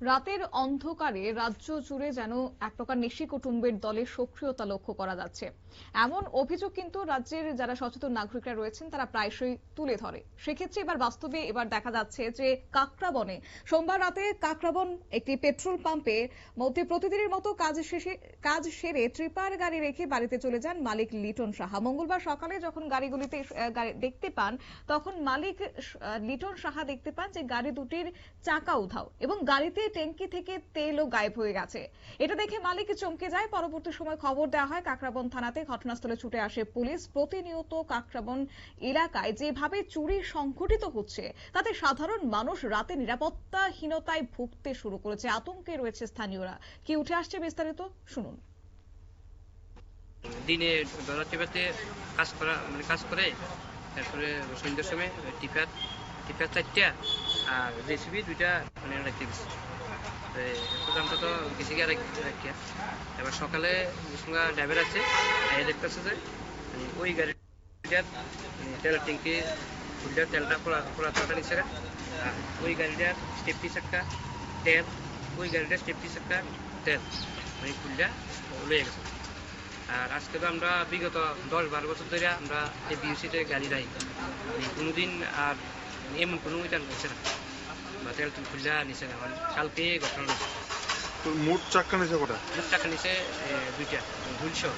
রাতের অন্ধকারে রাজ্য জুড়ে যেন এক প্রকার নিশি কুটুম্বের দলের সক্রিয়তা লক্ষ্য করা যাচ্ছে। এমন অভিযোগ কিন্তু রাজ্যের যারা সচেতন নাগরিকরা রয়েছেন তারা প্রায়শই তুলে ধরে। সেক্ষেত্রে এবার দেখা যাচ্ছে যে কাকরাবনে সোমবার রাতে কাকরাবন একটি পেট্রোল পাম্পের মধ্যে প্রতিদিনের মতো কাজ সেরে ট্রিপার গাড়ি রেখে বাড়িতে চলে যান মালিক লিটন সাহা। মঙ্গলবার সকালে যখন গাড়িগুলিতে দেখতে পান তখন মালিক লিটন সাহা দেখতে পান যে গাড়ি দুটির চাকা উধাও এবং গাড়িতে ট্যাঙ্কি থেকে তেলও গায়েব হয়ে গেছে। এটা দেখে মালিক চমকে যায়। পরবর্তী সময় খবর দেওয়া হয় কাকরাবন থানাতে। ঘটনাস্থলে ছুটে আসে পুলিশ। প্রতিনিয়ত কাকরাবন এলাকায় যেভাবে চুরি সংঘটিত হচ্ছে তাতে সাধারণ মানুষ রাতে নিরাপত্তাহীনতায় ভুগতে শুরু করেছে। আতঙ্কে রয়েছে স্থানীয়রা। কি উঠে আসছে বিস্তারিত শুনুন। দিনে রাত্রিবাতে কাজ করে তারপরে সন্ধ্যার সময় টিপার 4টা আর জেসিবি 2টা রাখতে গেছে। প্রোগ্রামটা তো গেছে গিয়ে রাখিয়া এবার সকালে সঙ্গে ড্রাইভার আছে দেখতেছে যে ওই গাড়িটার তেলের ট্যাঙ্কি ফুলটার তেলটা পোড়াটা নিচ্ছে। আর ওই গাড়িটার স্টেপটি চাক্কা তেল, ওই গাড়িটার স্টেপটি চাক্কা তেল ফুলটা লয়ে গেছে। আর আজকে তো আমরা বিগত 10-12 বছর ধরে আমরা এই বিউসিতে গাড়ি রাই, কোনোদিন আর এমন কোনো এটা হচ্ছে না বা তেল খুললা নিচে না। কালকে ঘটনা হয়েছে। মোট চাক্কা নিচে কটা? মোট চাকা নিচে 2টা, 200